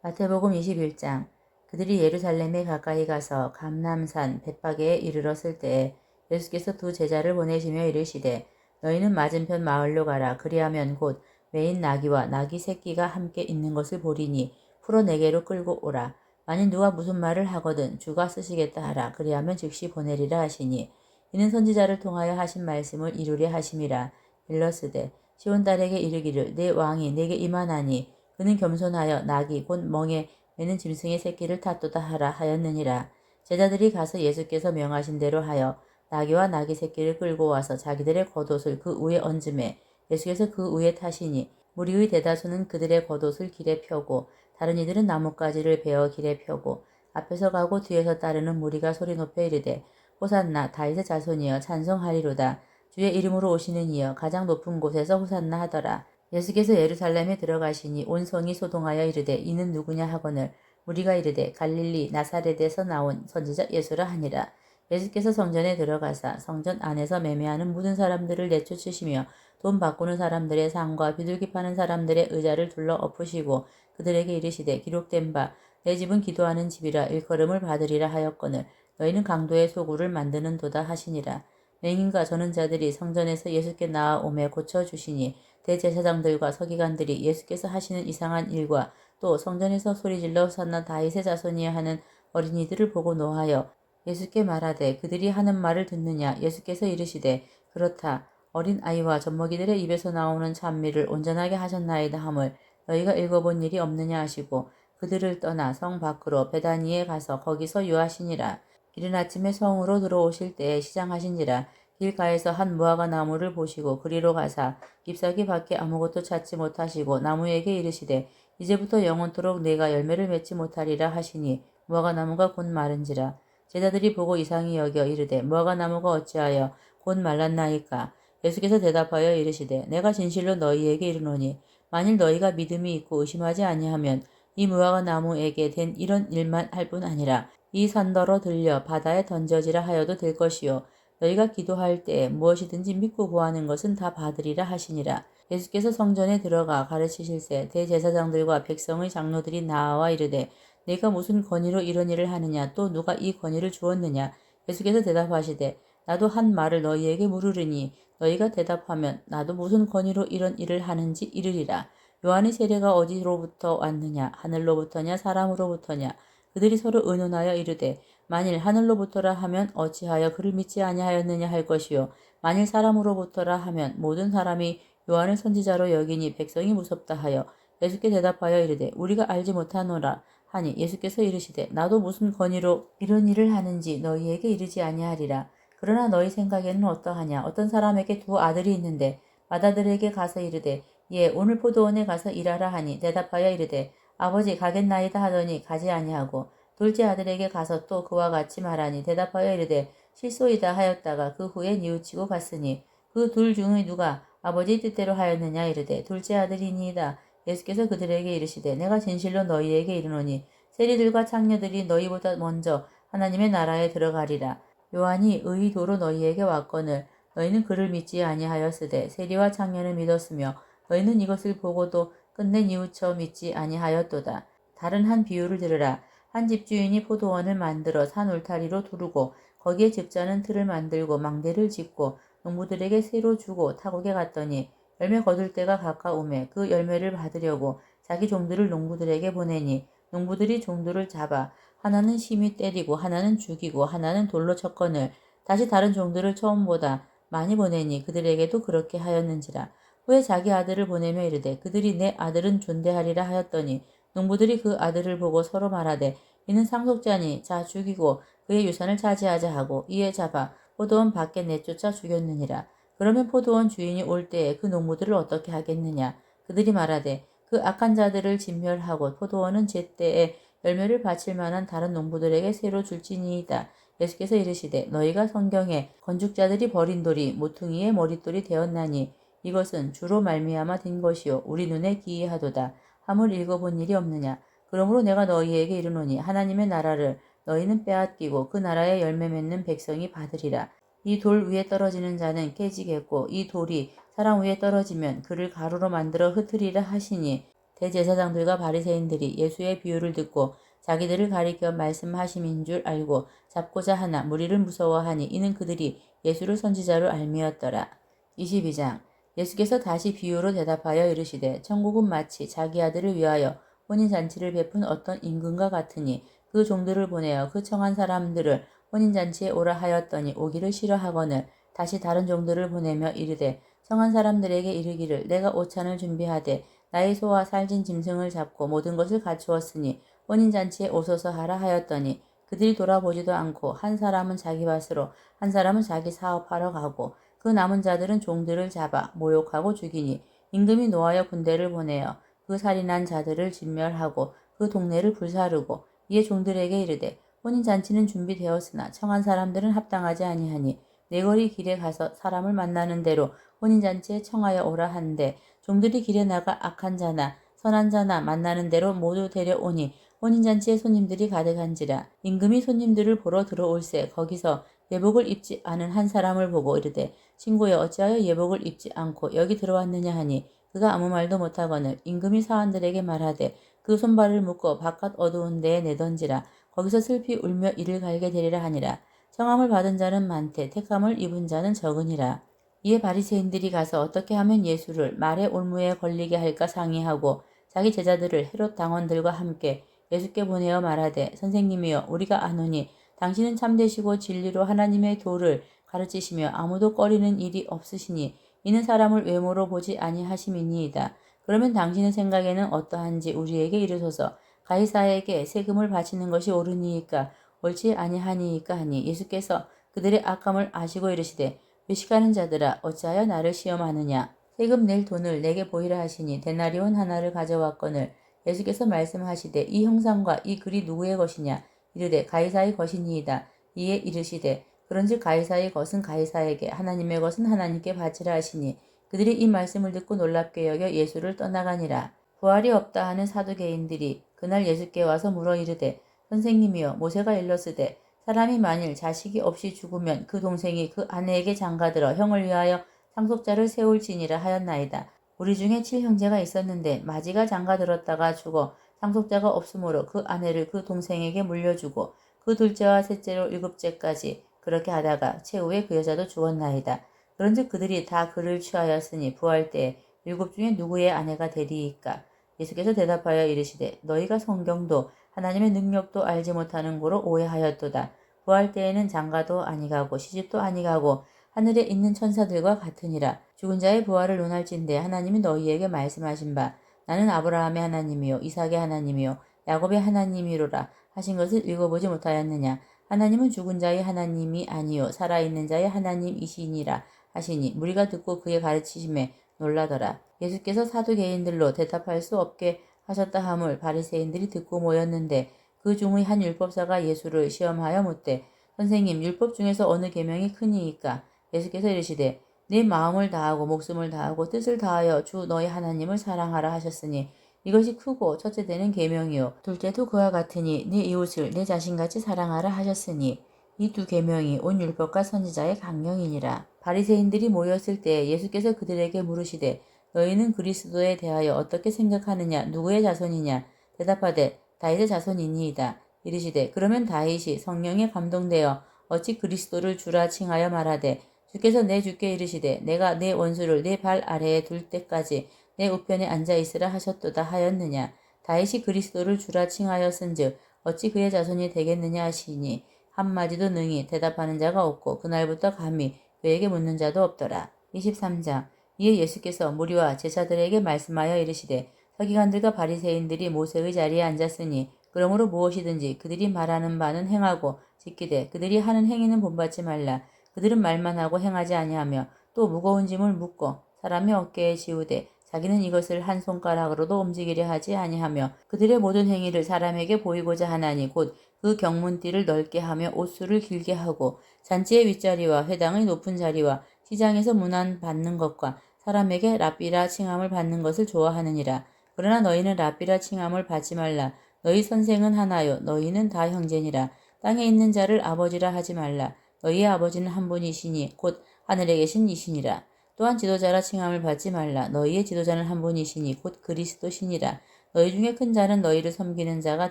마태복음 21장. 그들이 예루살렘에 가까이 가서 감람산 벳파게에 이르렀을 때에 예수께서 두 제자를 보내시며 이르시되 너희는 맞은편 마을로 가라. 그리하면 곧 매인 나귀와 나귀 새끼가 함께 있는 것을 보리니 풀어 내게로 끌고 오라. 만일 누가 무슨 말을 하거든 주가 쓰시겠다 하라. 그리하면 즉시 보내리라 하시니 이는 선지자를 통하여 하신 말씀을 이루려 하심이라. 일러스되 시온 딸에게 이르기를 내 왕이 내게 임하나니 그는 겸손하여 나귀 곧 멍에 매는 짐승의 새끼를 탔도다 하라 하였느니라. 제자들이 가서 예수께서 명하신 대로 하여 나귀와 나귀 새끼를 끌고 와서 자기들의 겉옷을 그 위에 얹음에 예수께서 그 위에 타시니 무리의 대다수는 그들의 겉옷을 길에 펴고 다른 이들은 나뭇가지를 베어 길에 펴고 앞에서 가고 뒤에서 따르는 무리가 소리 높여 이르되 호산나 다윗의 자손이여 찬송하리로다. 주의 이름으로 오시는 이여 가장 높은 곳에서 호산나 하더라. 예수께서 예루살렘에 들어가시니 온 성이 소동하여 이르되 이는 누구냐 하거늘 우리가 이르되 갈릴리 나사렛에서 나온 선지자 예수라 하니라. 예수께서 성전에 들어가사 성전 안에서 매매하는 모든 사람들을 내쫓으시며 돈 바꾸는 사람들의 상과 비둘기 파는 사람들의 의자를 둘러 엎으시고 그들에게 이르시되 기록된 바 내 집은 기도하는 집이라 일컬음을 받으리라 하였거늘 너희는 강도의 소굴을 만드는 도다 하시니라. 맹인과 저는 자들이 성전에서 예수께 나아오매 고쳐주시니 대제사장들과 서기관들이 예수께서 하시는 이상한 일과 또 성전에서 소리질러 호산나 다윗의 자손이야 하는 어린이들을 보고 노하여 예수께 말하되 그들이 하는 말을 듣느냐. 예수께서 이르시되 그렇다. 어린 아이와 젖먹이들의 입에서 나오는 찬미를 온전하게 하셨나이다 함을 너희가 읽어본 일이 없느냐 하시고 그들을 떠나 성 밖으로 베다니에 가서 거기서 유하시니라. 이른 아침에 성으로 들어오실 때에 시장하신지라. 길가에서 한 무화과 나무를 보시고 그리로 가사 잎사귀 밖에 아무것도 찾지 못하시고 나무에게 이르시되 이제부터 영원토록 내가 열매를 맺지 못하리라 하시니 무화과 나무가 곧 마른지라. 제자들이 보고 이상히 여겨 이르되 무화과 나무가 어찌하여 곧 말랐나이까. 예수께서 대답하여 이르시되 내가 진실로 너희에게 이르노니 만일 너희가 믿음이 있고 의심하지 아니하면 이 무화과 나무에게 된 이런 일만 할 뿐 아니라 이 산더러 들려 바다에 던져지라 하여도 될 것이요 너희가 기도할 때에 무엇이든지 믿고 구하는 것은 다 받으리라 하시니라. 예수께서 성전에 들어가 가르치실새 대제사장들과 백성의 장로들이 나와 이르되 내가 무슨 권위로 이런 일을 하느냐 또 누가 이 권위를 주었느냐. 예수께서 대답하시되 나도 한 말을 너희에게 물으리니 너희가 대답하면 나도 무슨 권위로 이런 일을 하는지 이르리라. 요한의 세례가 어디로부터 왔느냐 하늘로부터냐 사람으로부터냐. 그들이 서로 의논하여 이르되 만일 하늘로부터라 하면 어찌하여 그를 믿지 아니하였느냐 할 것이요 만일 사람으로부터라 하면 모든 사람이 요한을 선지자로 여기니 백성이 무섭다 하여 예수께 대답하여 이르되 우리가 알지 못하노라 하니 예수께서 이르시되 나도 무슨 권위로 이런 일을 하는지 너희에게 이르지 아니하리라. 그러나 너희 생각에는 어떠하냐. 어떤 사람에게 두 아들이 있는데 맏아들에게 가서 이르되 예 오늘 포도원에 가서 일하라 하니 대답하여 이르되 아버지 가겠나이다 하더니 가지 아니하고 둘째 아들에게 가서 또 그와 같이 말하니 대답하여 이르되 실소이다 하였다가 그 후에 뉘우치고 갔으니 그 둘 중의 누가 아버지 뜻대로 하였느냐 이르되 둘째 아들이니이다. 예수께서 그들에게 이르시되 내가 진실로 너희에게 이르노니 세리들과 창녀들이 너희보다 먼저 하나님의 나라에 들어가리라. 요한이 의의 도로 너희에게 왔거늘 너희는 그를 믿지 아니하였으되 세리와 창녀를 믿었으며 너희는 이것을 보고도 끝내 뉘우쳐 믿지 아니하였도다. 다른 한 비유를 들으라. 한 집주인이 포도원을 만들어 산 울타리로 두르고 거기에 집자는 틀을 만들고 망대를 짓고 농부들에게 새로 주고 타국에 갔더니 열매 거둘 때가 가까우매 그 열매를 받으려고 자기 종들을 농부들에게 보내니 농부들이 종들을 잡아 하나는 심히 때리고 하나는 죽이고 하나는 돌로 쳤거늘 다시 다른 종들을 처음보다 많이 보내니 그들에게도 그렇게 하였는지라. 후에 자기 아들을 보내며 이르되 그들이 내 아들은 존대하리라 하였더니 농부들이 그 아들을 보고 서로 말하되 이는 상속자니 자 죽이고 그의 유산을 차지하자 하고 이에 잡아 포도원 밖에 내쫓아 죽였느니라. 그러면 포도원 주인이 올 때에 그 농부들을 어떻게 하겠느냐. 그들이 말하되 그 악한 자들을 진멸하고 포도원은 제때에 열매를 바칠 만한 다른 농부들에게 새로 줄지니이다. 예수께서 이르시되 너희가 성경에 건축자들이 버린 돌이 모퉁이의 머릿돌이 되었나니 이것은 주로 말미암아 된 것이요 우리 눈에 기이하도다 함을 읽어본 일이 없느냐. 그러므로 내가 너희에게 이르노니 하나님의 나라를 너희는 빼앗기고 그 나라의 열매 맺는 백성이 받으리라. 이 돌 위에 떨어지는 자는 깨지겠고 이 돌이 사람 위에 떨어지면 그를 가루로 만들어 흩으리라 하시니 대제사장들과 바리새인들이 예수의 비유를 듣고 자기들을 가리켜 말씀하심인 줄 알고 잡고자 하나 무리를 무서워하니 이는 그들이 예수를 선지자로 알미었더라. 22장 예수께서 다시 비유로 대답하여 이르시되 천국은 마치 자기 아들을 위하여 혼인잔치를 베푼 어떤 임금과 같으니 그 종들을 보내어 그 청한 사람들을 혼인잔치에 오라 하였더니 오기를 싫어하거늘 다시 다른 종들을 보내며 이르되 청한 사람들에게 이르기를 내가 오찬을 준비하되 나의 소와 살진 짐승을 잡고 모든 것을 갖추었으니 혼인잔치에 오소서 하라 하였더니 그들이 돌아보지도 않고 한 사람은 자기 밭으로 한 사람은 자기 사업하러 가고 그 남은 자들은 종들을 잡아 모욕하고 죽이니 임금이 노하여 군대를 보내어 그 살인한 자들을 진멸하고 그 동네를 불사르고 이에 종들에게 이르되 혼인잔치는 준비되었으나 청한 사람들은 합당하지 아니하니 네거리 길에 가서 사람을 만나는 대로 혼인잔치에 청하여 오라 한데 종들이 길에 나가 악한 자나 선한 자나 만나는 대로 모두 데려오니 혼인잔치에 손님들이 가득한지라 임금이 손님들을 보러 들어올새 거기서 예복을 입지 않은 한 사람을 보고 이르되 친구여 어찌하여 예복을 입지 않고 여기 들어왔느냐 하니 그가 아무 말도 못하거늘 임금이 사원들에게 말하되 그 손발을 묶어 바깥 어두운 데에 내던지라 거기서 슬피 울며 이를 갈게 되리라 하니라. 청함을 받은 자는 많되 택함을 입은 자는 적으니라. 이에 바리새인들이 가서 어떻게 하면 예수를 말의 올무에 걸리게 할까 상의하고 자기 제자들을 헤롯 당원들과 함께 예수께 보내어 말하되 선생님이여 우리가 아노니 당신은 참되시고 진리로 하나님의 도를 가르치시며 아무도 꺼리는 일이 없으시니 이는 사람을 외모로 보지 아니하심이니이다. 그러면 당신의 생각에는 어떠한지 우리에게 이르소서. 가이사에게 세금을 바치는 것이 옳으니이까 옳지 아니하니이까 하니 예수께서 그들의 악함을 아시고 이르시되 외식하는 자들아 어찌하여 나를 시험하느냐. 세금 낼 돈을 내게 보이라 하시니 데나리온 하나를 가져왔거늘 예수께서 말씀하시되 이 형상과 이 글이 누구의 것이냐. 이르되 가이사의 것이니이다. 이에 이르시되 그런즉 가이사의 것은 가이사에게 하나님의 것은 하나님께 바치라 하시니 그들이 이 말씀을 듣고 놀랍게 여겨 예수를 떠나가니라. 부활이 없다 하는 사두개인들이 그날 예수께 와서 물어 이르되 선생님이여 모세가 일렀으되 사람이 만일 자식이 없이 죽으면 그 동생이 그 아내에게 장가들어 형을 위하여 상속자를 세울지니라 하였나이다. 우리 중에 7형제가 있었는데 마지가 장가들었다가 죽어 상속자가 없으므로 그 아내를 그 동생에게 물려주고 그 둘째와 셋째로 일곱째까지 그렇게 하다가 최후에 그 여자도 죽었나이다. 그런즉 그들이 다 그를 취하였으니 부활 때에 일곱 중에 누구의 아내가 되리이까? 예수께서 대답하여 이르시되 너희가 성경도 하나님의 능력도 알지 못하는 고로 오해하였도다. 부활 때에는 장가도 아니가고 시집도 아니가고 하늘에 있는 천사들과 같으니라. 죽은 자의 부활을 논할진대 하나님이 너희에게 말씀하신 바 나는 아브라함의 하나님이요 이삭의 하나님이요 야곱의 하나님이로라 하신 것을 읽어보지 못하였느냐. 하나님은 죽은 자의 하나님이 아니요 살아있는 자의 하나님이시니라 하시니 무리가 듣고 그의 가르치심에 놀라더라. 예수께서 사두개인들로 대답할 수 없게 하셨다 함을 바리새인들이 듣고 모였는데 그 중의 한 율법사가 예수를 시험하여 묻되 선생님 율법 중에서 어느 계명이 크니이까? 예수께서 이르시되 네 마음을 다하고 목숨을 다하고 뜻을 다하여 주 너희 하나님을 사랑하라 하셨으니 이것이 크고 첫째 되는 계명이요 둘째도 그와 같으니 네 이웃을 내 자신같이 사랑하라 하셨으니 이 두 계명이 온 율법과 선지자의 강령이니라. 바리새인들이 모였을 때 예수께서 그들에게 물으시되 너희는 그리스도에 대하여 어떻게 생각하느냐 누구의 자손이냐 대답하되 다윗의 자손이니이다. 이르시되 그러면 다윗이 성령에 감동되어 어찌 그리스도를 주라 칭하여 말하되 주께서 내 주께 이르시되 내가 내 원수를 내 발 아래에 둘 때까지 내 우편에 앉아 있으라 하셨도다 하였느냐. 다윗이 그리스도를 주라 칭하였은즉 어찌 그의 자손이 되겠느냐 하시니 한마디도 능히 대답하는 자가 없고 그날부터 감히 그에게 묻는 자도 없더라. 23장 이에 예수께서 무리와 제자들에게 말씀하여 이르시되 서기관들과 바리새인들이 모세의 자리에 앉았으니 그러므로 무엇이든지 그들이 말하는 바는 행하고 지키되 그들이 하는 행위는 본받지 말라. 그들은 말만 하고 행하지 아니하며 또 무거운 짐을 묻고 사람의 어깨에 지우되 자기는 이것을 한 손가락으로도 움직이려 하지 아니하며 그들의 모든 행위를 사람에게 보이고자 하나니 곧 그 경문띠를 넓게 하며 옷수를 길게 하고 잔치의 윗자리와 회당의 높은 자리와 시장에서 문안 받는 것과 사람에게 랍비라 칭함을 받는 것을 좋아하느니라. 그러나 너희는 랍비라 칭함을 받지 말라. 너희 선생은 하나요 너희는 다 형제니라. 땅에 있는 자를 아버지라 하지 말라. 너희의 아버지는 한 분이시니 곧 하늘에 계신 이시니라. 또한 지도자라 칭함을 받지 말라. 너희의 지도자는 한 분이시니 곧 그리스도시니라. 너희 중에 큰 자는 너희를 섬기는 자가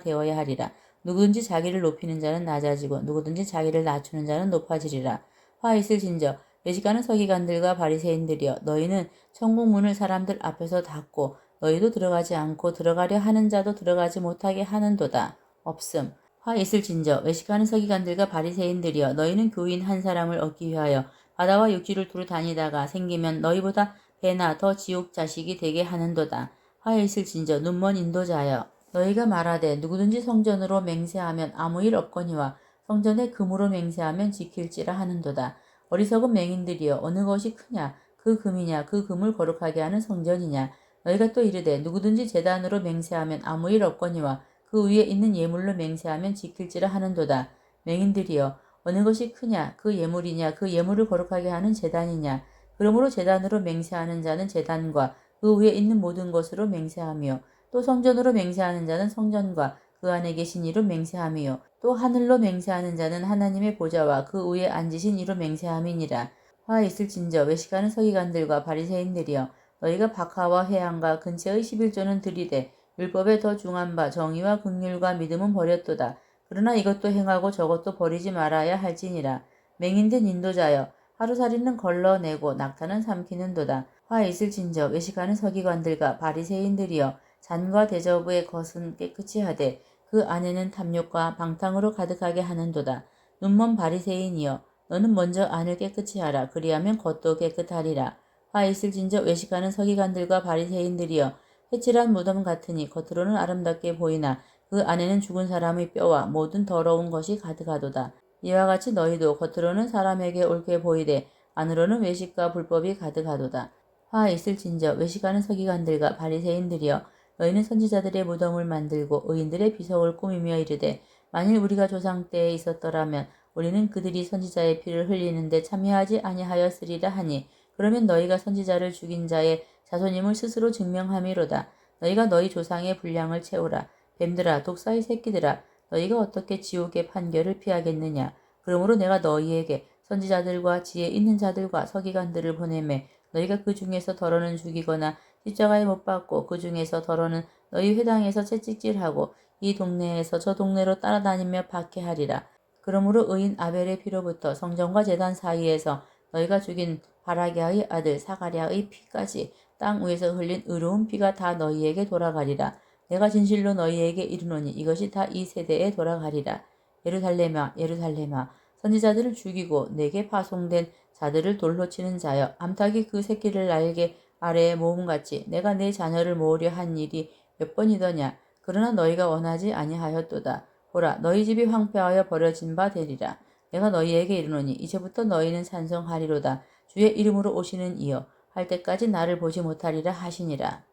되어야 하리라. 누구든지 자기를 높이는 자는 낮아지고 누구든지 자기를 낮추는 자는 높아지리라. 화 있을진저 외식하는 서기관들과 바리새인들이여 너희는 천국 문을 사람들 앞에서 닫고 너희도 들어가지 않고 들어가려 하는 자도 들어가지 못하게 하는도다. 없음. 화 있을진저 외식하는 서기관들과 바리새인들이여 너희는 교인 한 사람을 얻기 위하여 바다와 육지를 두루 다니다가 생기면 너희보다 배나 더 지옥 자식이 되게 하는도다. 화 있을진저 눈먼 인도자여 너희가 말하되 누구든지 성전으로 맹세하면 아무 일 없거니와 성전에 금으로 맹세하면 지킬지라 하는도다. 어리석은 맹인들이여 어느 것이 크냐 그 금이냐 그 금을 거룩하게 하는 성전이냐. 너희가 또 이르되 누구든지 제단으로 맹세하면 아무 일 없거니와 그 위에 있는 예물로 맹세하면 지킬지라 하는도다. 맹인들이여 어느 것이 크냐 그 예물이냐 그 예물을 거룩하게 하는 제단이냐. 그러므로 제단으로 맹세하는 자는 제단과 그 위에 있는 모든 것으로 맹세하며 또 성전으로 맹세하는 자는 성전과 그 안에 계신 이로 맹세하며 또 하늘로 맹세하는 자는 하나님의 보좌와 그 위에 앉으신 이로 맹세함이니라. 화 있을진저 외식하는 서기관들과 바리새인들이여 너희가 박하와 회향과 근처의 11조는 들이되 율법에 더 중한 바 정의와 긍휼과 믿음은 버렸도다. 그러나 이것도 행하고 저것도 버리지 말아야 할지니라. 맹인된 인도자여 하루살이는 걸러내고 낙타는 삼키는도다. 화 있을진저 외식하는 서기관들과 바리새인들이여 잔과 대저부의 것은 깨끗이 하되 그 안에는 탐욕과 방탕으로 가득하게 하는도다. 눈먼 바리새인이여 너는 먼저 안을 깨끗이 하라. 그리하면 겉도 깨끗하리라. 화 있을진저 외식하는 서기관들과 바리새인들이여 회칠한 무덤 같으니 겉으로는 아름답게 보이나 그 안에는 죽은 사람의 뼈와 모든 더러운 것이 가득하도다. 이와 같이 너희도 겉으로는 사람에게 옳게 보이되 안으로는 외식과 불법이 가득하도다. 화 있을진저 외식하는 서기관들과 바리새인들이여 너희는 선지자들의 무덤을 만들고 의인들의 비석을 꾸미며 이르되 만일 우리가 조상 때에 있었더라면 우리는 그들이 선지자의 피를 흘리는데 참여하지 아니하였으리라 하니 그러면 너희가 선지자를 죽인 자의 자손임을 스스로 증명함이로다. 너희가 너희 조상의 분량을 채우라. 뱀들아 독사의 새끼들아 너희가 어떻게 지옥의 판결을 피하겠느냐. 그러므로 내가 너희에게 선지자들과 지혜 있는 자들과 서기관들을 보내매 너희가 그 중에서 더러는 죽이거나 십자가에 못 박고 그 중에서 더러는 너희 회당에서 채찍질하고 이 동네에서 저 동네로 따라다니며 박해하리라. 그러므로 의인 아벨의 피로부터 성전과 제단 사이에서 너희가 죽인 바라기아의 아들 사가랴의 피까지 땅 위에서 흘린 의로운 피가 다 너희에게 돌아가리라. 내가 진실로 너희에게 이르노니 이것이 다 이 세대에 돌아가리라. 예루살렘아 예루살렘아 선지자들을 죽이고 내게 파송된 자들을 돌로 치는 자여 암탉이 그 새끼를 날개 아래에 모음같이 내가 내 자녀를 모으려 한 일이 몇 번이더냐. 그러나 너희가 원하지 아니하였도다. 보라 너희 집이 황폐하여 버려진 바 되리라. 내가 너희에게 이르노니 이제부터 너희는 찬송하리로다. 주의 이름으로 오시는 이여 할 때까지 나를 보지 못하리라 하시니라.